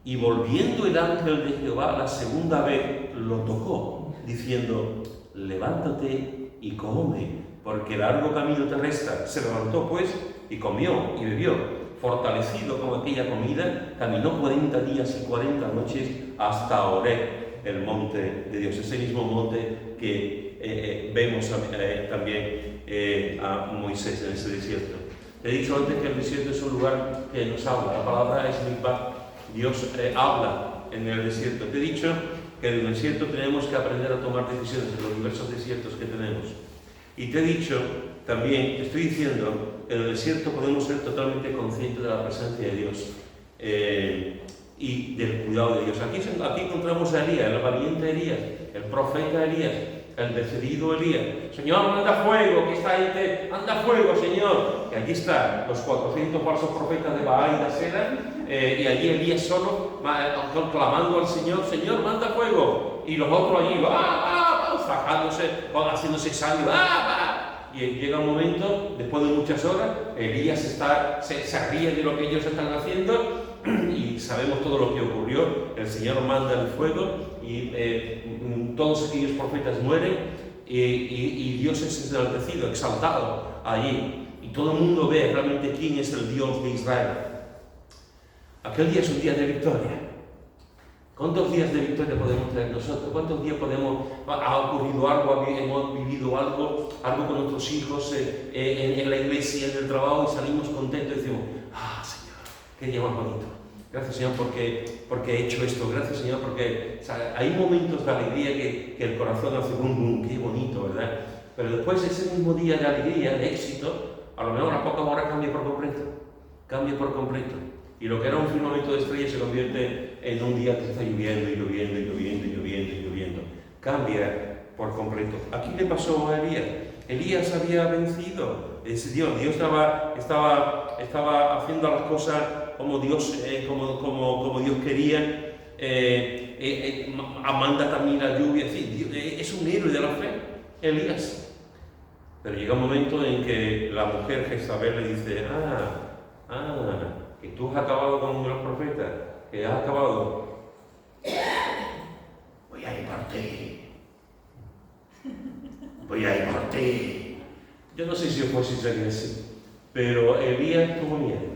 Y volviendo el ángel de Jehová la segunda vez lo tocó, diciendo: Levántate y come, porque largo camino te resta. Se levantó pues y comió y bebió. Fortalecido con aquella comida, caminó 40 días y 40 noches hasta Horeb, el monte de Dios, ese mismo monte que vemos también a Moisés en ese desierto. Te he dicho antes que el desierto es un lugar que nos habla, la palabra es mikvah, Dios habla en el desierto. Te he dicho que en el desierto tenemos que aprender a tomar decisiones en los diversos desiertos que tenemos. Y te he dicho también, te estoy diciendo, que en el desierto podemos ser totalmente conscientes de la presencia de Dios. Y del cuidado de Dios. Aquí encontramos a Elías, el valiente Elías, el profeta Elías, el decidido Elías. Señor, manda fuego, que esta gente, anda fuego, Señor. Y allí están los 400 falsos profetas de Baal y de Asera, y allí Elías solo, clamando al Señor: Señor, manda fuego. Y los otros allí, fajándose, haciéndose sangre, Y llega un momento, después de muchas horas, Elías se ríe de lo que ellos están haciendo, y sabemos todo lo que ocurrió. El Señor manda el fuego y todos aquellos profetas mueren, y Dios es enaltecido, exaltado allí, y todo el mundo ve realmente quién es el Dios de Israel. Aquel día es un día de victoria. ¿Cuántos días de victoria podemos tener nosotros? ¿Cuántos días ha ocurrido algo, hemos vivido algo con nuestros hijos en la iglesia, en el trabajo, y salimos contentos y decimos: Señor, qué día más bonito. Gracias, Señor, porque he hecho esto. Gracias, Señor, porque hay momentos de alegría que el corazón hace bum, bum, qué bonito, ¿verdad? Pero después ese mismo día de alegría, de éxito, a lo mejor a pocas horas cambia por completo. Y lo que era un firmamento de estrellas se convierte en un día que está lloviendo y lloviendo y lloviendo y lloviendo y lloviendo. Cambia por completo. Aquí le pasó a Elías. Elías había vencido. Dios estaba haciendo las cosas como Dios quería. Manda también la lluvia. Es un héroe de la fe, Elías. Pero llega un momento en que la mujer Jezabel le dice: que tú has acabado con los profetas, que has acabado. Voy a ir por ti. Yo no sé si fue sería así, pero Elías tuvo miedo.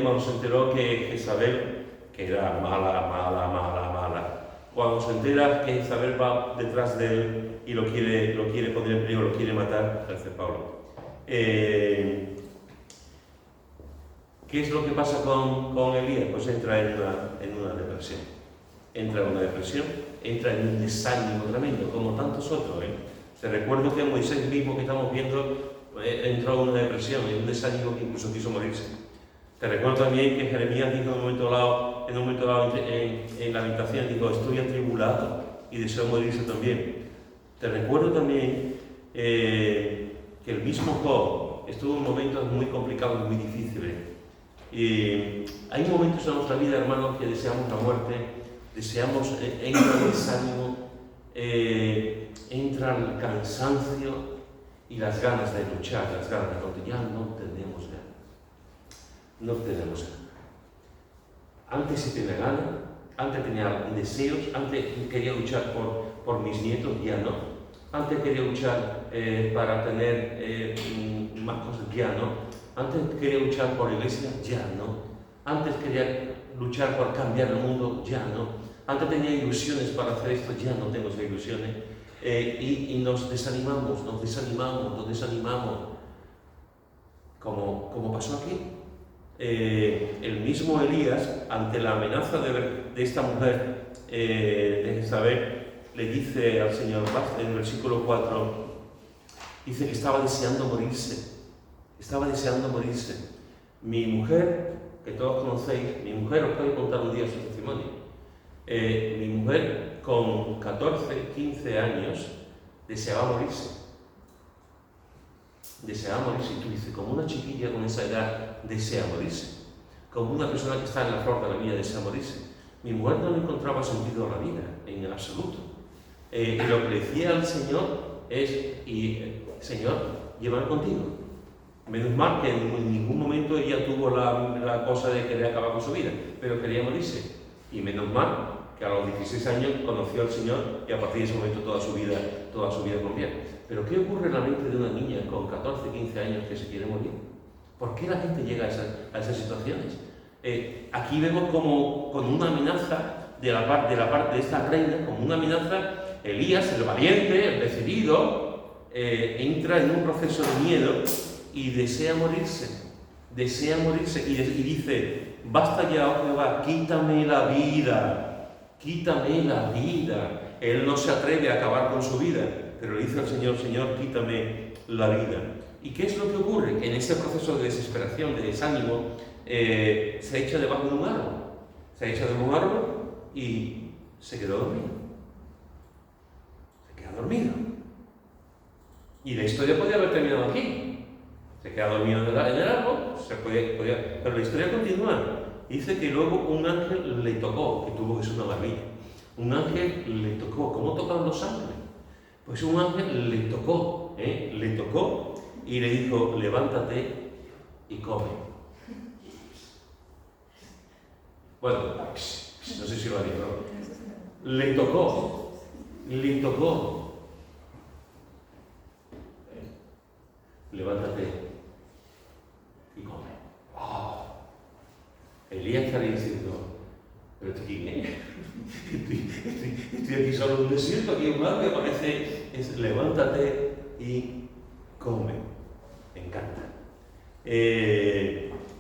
Cuando se enteró que Jezabel, que era mala, cuando se entera que Jezabel va detrás de él y lo quiere poner en peligro, lo quiere matar, dice Pablo. ¿Qué es lo que pasa con Elías? Pues entra en una depresión. Entra en una depresión, entra en un desánimo tremendo, como tantos otros. Te recuerdo que Moisés mismo que estamos viendo entró en una depresión, en un desánimo que incluso quiso morirse. Te recuerdo también que Jeremías dijo en un momento dado en la habitación, dijo, estoy atribulado y deseo morirse también. Te recuerdo también que el mismo Job estuvo en momentos muy complicados, muy difíciles. Y hay momentos en nuestra vida, hermanos, que deseamos la muerte, deseamos, entra el desánimo, entra el cansancio y las ganas de luchar, las ganas de continuar. Ya no tenemos ganas. No tenemos ganas. Antes sí tenía ganas, antes tenía deseos, antes quería luchar por mis nietos, ya no. Antes quería luchar para tener más cosas, ya no. Antes quería luchar por la iglesia, ya no. Antes quería luchar por cambiar el mundo, ya no. Antes tenía ilusiones para hacer esto, ya no tengo esas ilusiones. Y nos desanimamos, como pasó aquí. El mismo Elías, ante la amenaza de esta mujer, de Jezabel, le dice al Señor, en el versículo 4, dice que estaba deseando morirse. Mi mujer, que todos conocéis, mi mujer, os puedo contar un día su testimonio. Mi mujer, con 14, 15 años, deseaba morirse. Y tú dices, como una chiquilla con esa edad desea morirse. Como una persona que está en la flor de la vida desea morirse. Mi mujer no encontraba sentido a la vida, en absoluto. Y lo que le decía al Señor es, Señor, llévame contigo. Menos mal que en ningún momento ella tuvo la cosa de querer acabar con su vida, pero quería morirse. Y menos mal que a los 16 años conoció al Señor y a partir de ese momento toda su vida cambió. Pero ¿qué ocurre en la mente de una niña con 14, 15 años que se quiere morir? ¿Por qué la gente llega a esas situaciones? Aquí vemos como con una amenaza de la parte de esta reina, como una amenaza, Elías, el valiente, el decidido, entra en un proceso de miedo y desea morirse y dice, basta ya, oh Jehová, quítame la vida. Él no se atreve a acabar con su vida, pero le dice al Señor, Señor, quítame la vida. ¿Y qué es lo que ocurre? En ese proceso de desesperación, de desánimo, se echa debajo de un árbol, y se quedó dormido. Y la historia podía haber terminado aquí. Se queda dormido en el árbol, pero la historia continúa. Dice que luego un ángel le tocó, que tuvo que ser una maravilla. Un ángel le tocó. ¿Cómo tocan los ángeles? Pues un ángel le tocó y le dijo, levántate y come. Bueno, no sé si lo ha dicho. Le tocó. Levántate y come. ¡Oh! Elías estaría diciendo, ¿pero esto quién es? Estoy aquí solo en un desierto, aquí un mar que aparece, levántate y come. Me encanta.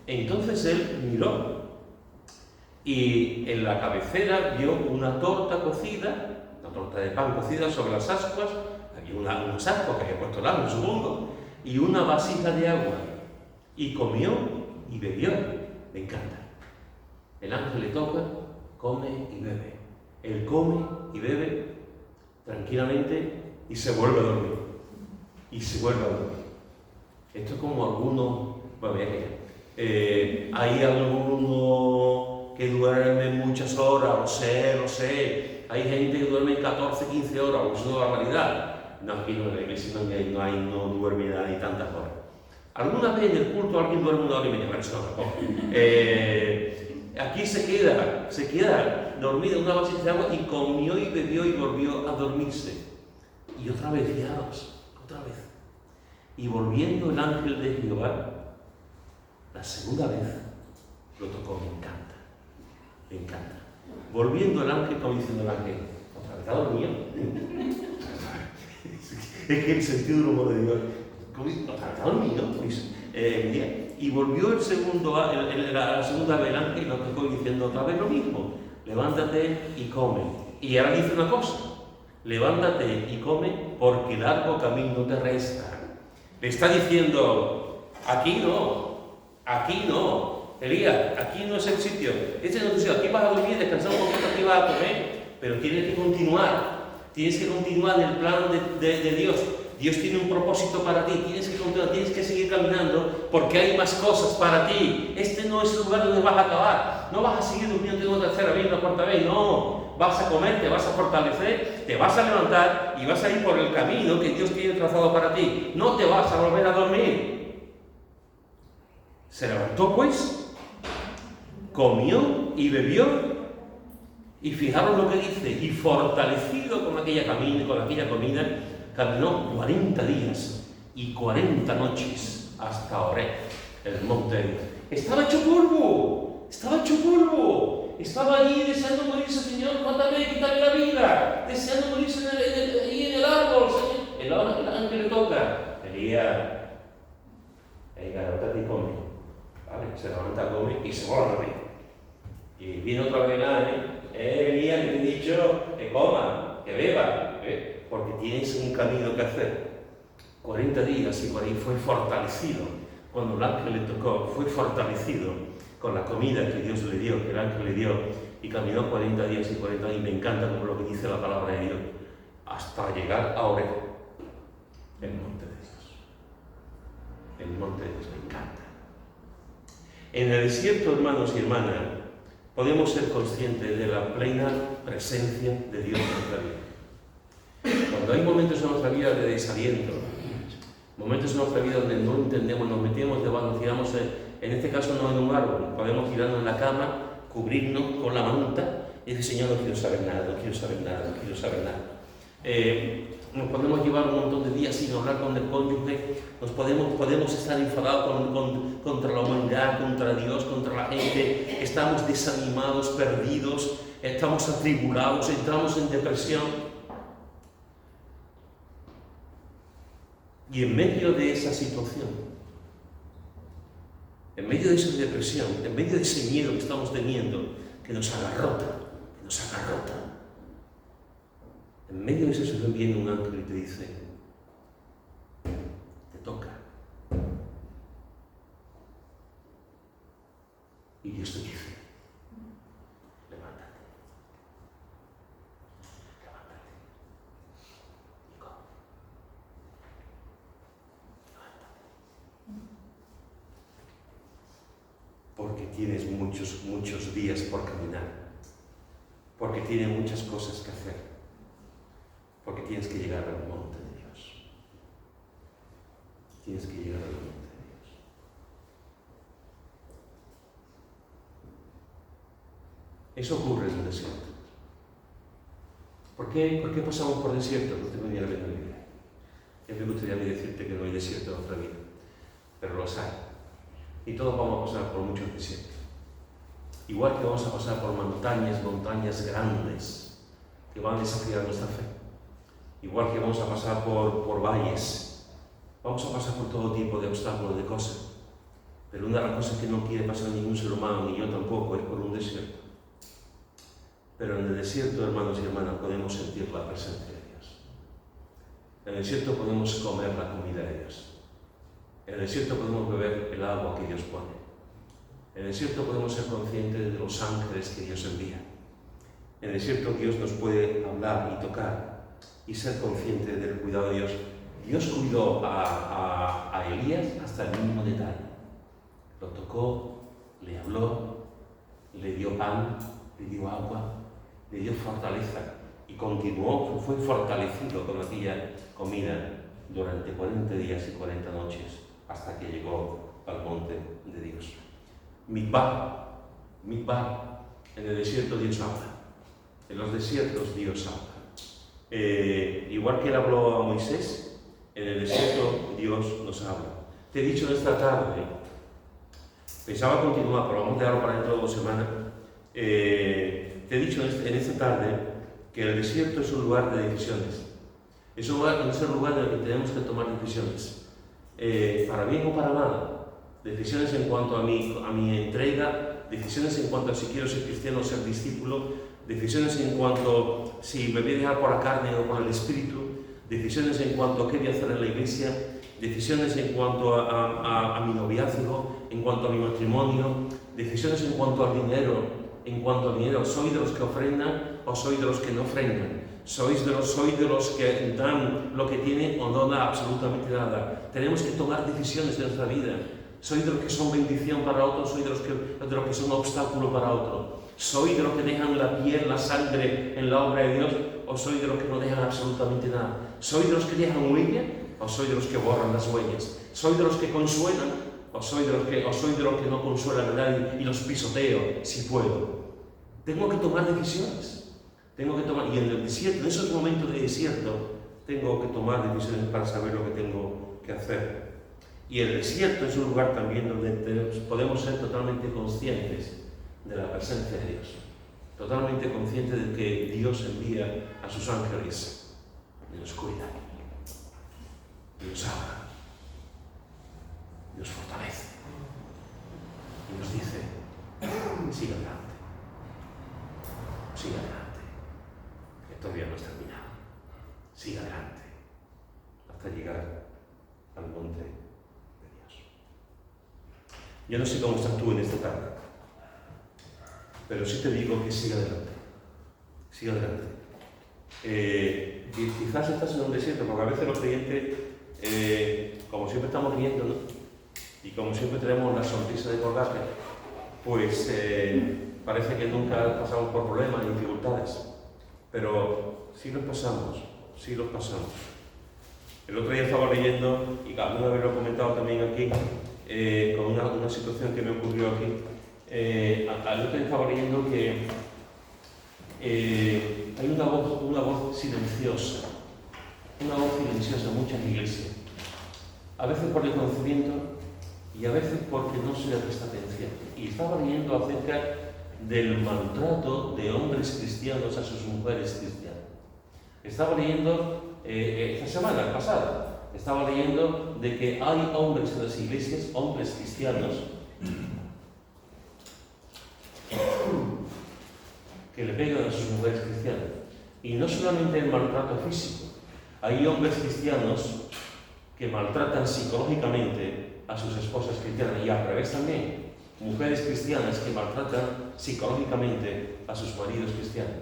Entonces él miró y en la cabecera vio una torta cocida, una torta de pan cocida sobre las ascuas, había unos ascuas que había puesto el ángel, supongo, y una vasija de agua. Y comió y bebió. Me encanta. El ángel le toca, come y bebe. Él come y bebe tranquilamente y se vuelve a dormir. Esto es como algunos, bueno, hay algunos que duermen muchas horas, lo sé. Hay gente que duerme 14, 15 horas, es una barbaridad. No, aquí no, en la iglesia no duerme nadie tantas horas. Alguna vez en el culto alguien duerme 1 hora y media, pero eso no tampoco. Aquí se queda dormido en una vasija de agua y comió y bebió y volvió a dormirse. Y otra vez, fijaros, otra vez. Y volviendo el ángel de Jehová, la segunda vez lo tocó, me encanta. Volviendo el ángel, como diciendo el ángel, otra vez está dormido. Es que el sentido del humor de Dios, otra vez está dormido. y volvió la segunda vez el ángel y lo tocó diciendo otra vez lo mismo. Levántate y come. Y ahora dice una cosa. Levántate y come porque largo camino te resta. Le está diciendo, aquí no. Elías, aquí no es el sitio. Este no es el sitio. Aquí vas a dormir, descansar un poquito, aquí vas a comer. Pero tienes que continuar. Tienes que continuar en el plan de Dios. Dios tiene un propósito para ti. Tienes que continuar, tienes que seguir caminando porque hay más cosas para ti. Este no es el lugar donde vas a acabar. No vas a seguir durmiendo una tercera vez, una cuarta vez. No. Vas a comer, te vas a fortalecer, te vas a levantar y vas a ir por el camino que Dios tiene trazado para ti. No te vas a volver a dormir. Se levantó pues, comió y bebió. Y fijaros lo que dice, y fortalecido con aquella comida, caminó 40 días y 40 noches hasta Horeb, el monte de Dios. Estaba hecho polvo, estaba allí deseando morirse, Señor, mátame, quítame la vida, deseando morirse ahí en el árbol, Señor. El ángel le toca, Elías, levántate y come. Vale, se levanta, come y se vuelve a dormir. Y viene otra vez Elías, que te he dicho que coma, que beba, porque tienes un camino que hacer. 40 días y fue fortalecido. Cuando el ángel le tocó, fue fortalecido con la comida que Dios le dio, que el ángel le dio, y caminó 40 días y 40 días, y me encanta como lo que dice la palabra de Dios, hasta llegar a Horeb, el monte de Dios. El monte de Dios, me encanta. En el desierto, hermanos y hermanas, podemos ser conscientes de la plena presencia de Dios en nuestra vida. Cuando hay momentos en nuestra vida de desaliento, momentos en nuestra vida donde no entendemos, nos metemos debajo, nos tiramos, en este caso no en un árbol, podemos tirarnos en la cama, cubrirnos con la manta y decir, Señor, no quiero saber nada. Nos podemos llevar un montón de días sin hablar con el cónyuge, podemos estar enfadados contra la humanidad, contra Dios, contra la gente, estamos desanimados, perdidos, estamos atribulados, entramos en depresión. Y en medio de esa situación, en medio de esa depresión, en medio de ese miedo que estamos teniendo, que nos agarrota, en medio de esa situación viene un ángel y te dice, te toca. Y Dios te dice, levántate. Y come. Porque tienes muchos días por caminar, porque tienes muchas cosas que hacer, porque tienes que llegar al monte de Dios. Tienes que llegar al monte de Dios. Eso ocurre en el desierto. ¿Por qué pasamos por desiertos? No tengo ni la menor idea. Ya me gustaría decirte que no hay desierto en nuestra vida, pero los hay. Y todos vamos a pasar por muchos desiertos. Igual que vamos a pasar por montañas grandes que van a desafiar nuestra fe. Igual que vamos a pasar por valles. Vamos a pasar por todo tipo de obstáculos, de cosas. Pero una de las cosas que no quiere pasar ningún ser humano, ni yo tampoco, es por un desierto. Pero en el desierto, hermanos y hermanas, podemos sentir la presencia de Dios. En el desierto podemos comer la comida de Dios. En el desierto podemos beber el agua que Dios pone. En el desierto podemos ser conscientes de los ángeles que Dios envía. En el desierto Dios nos puede hablar y tocar y ser conscientes del cuidado de Dios. Dios cuidó a Elías hasta el mínimo detalle. Lo tocó, le habló, le dio pan, le dio agua, le dio fortaleza y continuó, fue fortalecido con aquella comida durante 40 días y 40 noches hasta que llegó al monte de Dios. Midbar, en el desierto Dios habla, en los desiertos Dios habla. Igual que él habló a Moisés, en el desierto Dios nos habla. Te he dicho en esta tarde, pensaba continuar, pero vamos a dejarlo para dentro de 2 semanas. Te he dicho en esta tarde que el desierto es un lugar de decisiones. Es un lugar en el que tenemos que tomar decisiones. Para bien o para mal, decisiones en cuanto a mi entrega, decisiones en cuanto a si quiero ser cristiano o ser discípulo, decisiones en cuanto si me voy a dejar por la carne o por el espíritu, decisiones en cuanto a qué voy a hacer en la iglesia, decisiones en cuanto a mi noviazgo, en cuanto a mi matrimonio, decisiones en cuanto al dinero. ¿Soy de los que ofrendan o soy de los que no ofrendan? ¿Soy de los que dan lo que tienen o no dan absolutamente nada? Tenemos que tomar decisiones en nuestra vida. ¿Soy de los que son bendición para otros? ¿Soy de los que son obstáculo para otros? ¿Soy de los que dejan la piel, la sangre en la obra de Dios? ¿O soy de los que no dejan absolutamente nada? ¿Soy de los que dejan huella? ¿O soy de los que borran las huellas? ¿Soy de los que consuelan? ¿O soy de los que no consuelan a nadie y los pisoteo si puedo? Tengo que tomar decisiones. Y en el desierto, en esos momentos de desierto, tengo que tomar decisiones para saber lo que tengo que hacer. Y el desierto es un lugar también donde podemos ser totalmente conscientes de la presencia de Dios. Totalmente conscientes de que Dios envía a sus ángeles y nos cuida, y nos habla, y nos fortalece, y nos dice, sigue adelante, que todavía no has terminado, sigue adelante, hasta llegar al monte de Dios. Yo no sé cómo estás tú en esta tarde, pero sí te digo que sigue adelante, sigue adelante. Quizás estás en un desierto, porque a veces los creyentes, como siempre estamos riendo, ¿no? Y como siempre tenemos la sonrisa de colgate, pues parece que nunca pasamos por problemas y dificultades, pero sí los pasamos. El otro día estaba leyendo, y alguna vez lo he comentado también aquí, con una situación que me ocurrió aquí. Al otro día estaba leyendo que hay una voz silenciosa, en muchas iglesias, a veces por desconocimiento y a veces porque no se le presta atención. Y estaba leyendo acerca del maltrato de hombres cristianos a sus mujeres cristianas. Estaba leyendo esta semana pasada, estaba leyendo de que hay hombres en las iglesias, hombres cristianos, que le pegan a sus mujeres cristianas. Y no solamente el maltrato físico, hay hombres cristianos que maltratan psicológicamente a sus esposas cristianas, y al revés también, mujeres cristianas que maltratan psicológicamente a sus maridos cristianos.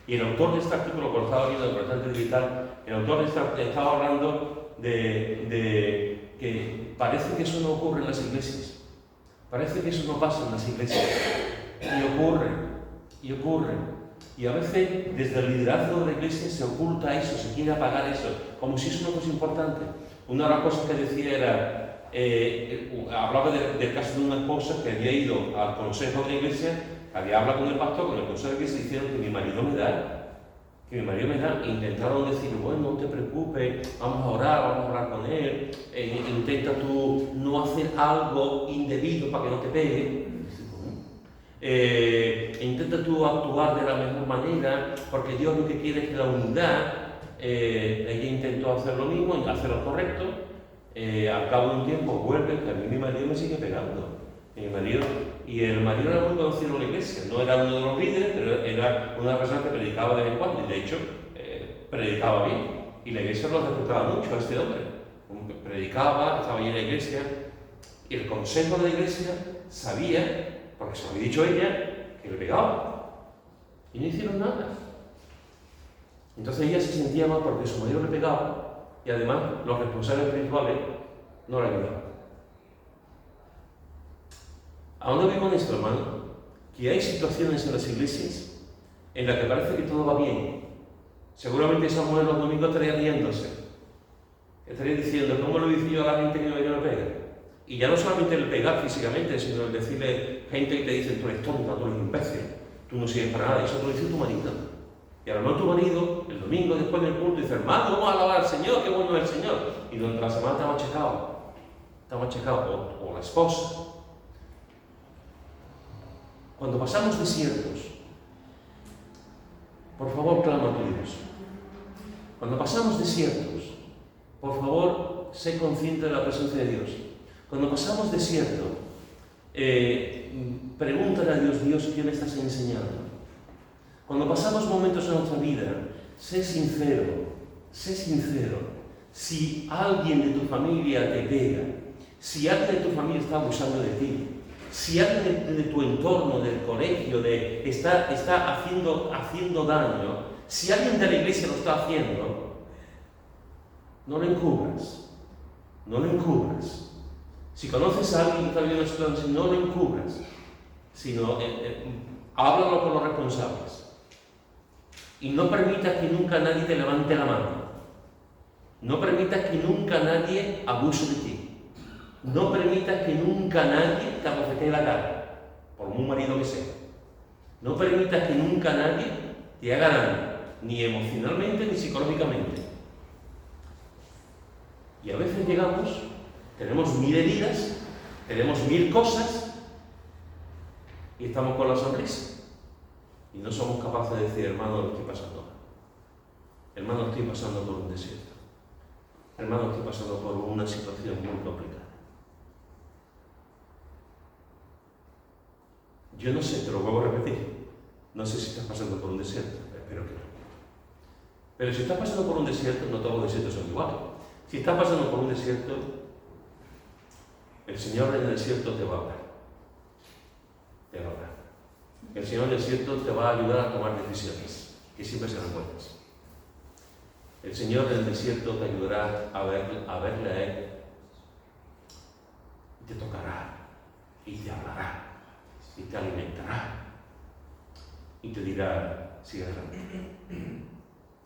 Y el autor de este artículo, cuando estaba viendo el Protestante Digital, el autor estaba hablando de que parece que eso no ocurre en las iglesias, parece que eso no pasa en las iglesias, y ocurre. Y a veces desde el liderazgo de la iglesia se oculta eso, se quiere apagar eso, como si eso no fuese importante. Una de las cosas que decía era, hablaba del caso de una esposa que había ido al consejo de la iglesia, había hablado con el pastor, con el consejo de la iglesia, y dijeron que mi marido me da, e intentaron decir, bueno, no te preocupes, vamos a orar con él, intenta tú no hacer algo indebido para que no te pegue, intenta tú actuar de la mejor manera, porque Dios lo que quiere es la unidad. Ella intentó hacer lo mismo, hacer lo correcto, al cabo de un tiempo vuelve, que a mí mi marido me sigue pegando. El marido era muy conocido en la iglesia, no era uno de los líderes, pero era una persona que predicaba de vez en cuando, y de hecho predicaba bien, y la iglesia lo respetaba mucho a este hombre. Predicaba, estaba ahí en la iglesia, y el consejo de la iglesia sabía, porque se lo había dicho ella, que le pegaba, y no hicieron nada. Entonces ella se sentía mal porque su marido le pegaba, y además los responsables espirituales no le ayudaban. ¿A dónde voy con esto, hermano? Que hay situaciones en las iglesias en las que parece que todo va bien. Seguramente esa mujer los domingos estaría riéndose. Estaría diciendo, ¿cómo lo hice yo a la gente que me pega? Y ya no solamente el pegar físicamente, sino el decirle gente que te dice, tú eres tonta, tú eres imbécil, tú no sirves para nada. Eso te lo dice tu marido. Y a lo mejor tu marido, el domingo después del culto, dice, hermano, vamos a alabar al Señor, qué bueno es el Señor. Y durante la semana está machacado. O la esposa. Cuando pasamos desiertos, por favor, clama a tu Dios. Cuando pasamos desiertos, por favor, sé consciente de la presencia de Dios. Cuando pasamos desierto, pregúntale a Dios, Dios, ¿qué me estás enseñando? Cuando pasamos momentos en nuestra vida, sé sincero, sé sincero. Si alguien de tu familia te pega, si alguien de tu familia está abusando de ti, si alguien de tu entorno, del colegio, está haciendo daño, si alguien de la iglesia lo está haciendo, no lo encubras, no lo encubras. Si conoces a alguien que está viviendo una situación así, no lo encubras, sino háblalo con los responsables. Y no permitas que nunca nadie te levante la mano. No permitas que nunca nadie abuse de ti. No permitas que nunca nadie te abofetee la cara, por muy marido que sea. No permitas que nunca nadie te haga daño, ni emocionalmente ni psicológicamente. Y a veces llegamos, tenemos 1000 heridas, tenemos 1000 cosas, y estamos con la sonrisa. Y no somos capaces de decir, hermano, lo estoy pasando mal. Hermano, estoy pasando por un desierto. Hermano, estoy pasando por una situación muy complicada. Yo no sé, te lo vuelvo a repetir. No sé si estás pasando por un desierto, espero que no. Pero si estás pasando por un desierto, no todos los desiertos son iguales. Si estás pasando por un desierto, el Señor en el desierto te va a hablar. Te va a hablar. El Señor en el desierto te va a ayudar a tomar decisiones, que siempre serán buenas. El Señor en el desierto te ayudará a verle a Él. Y te tocará, y te hablará, y te alimentará, y te dirá, sigue adelante,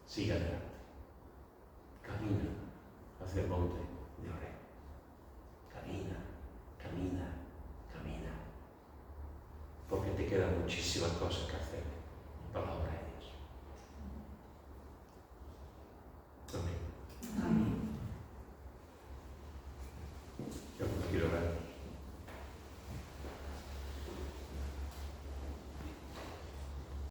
sigue adelante. Camina hacia el monte de Oreb. Camina, camina, camina. Porque te quedan muchísimas cosas que hacer para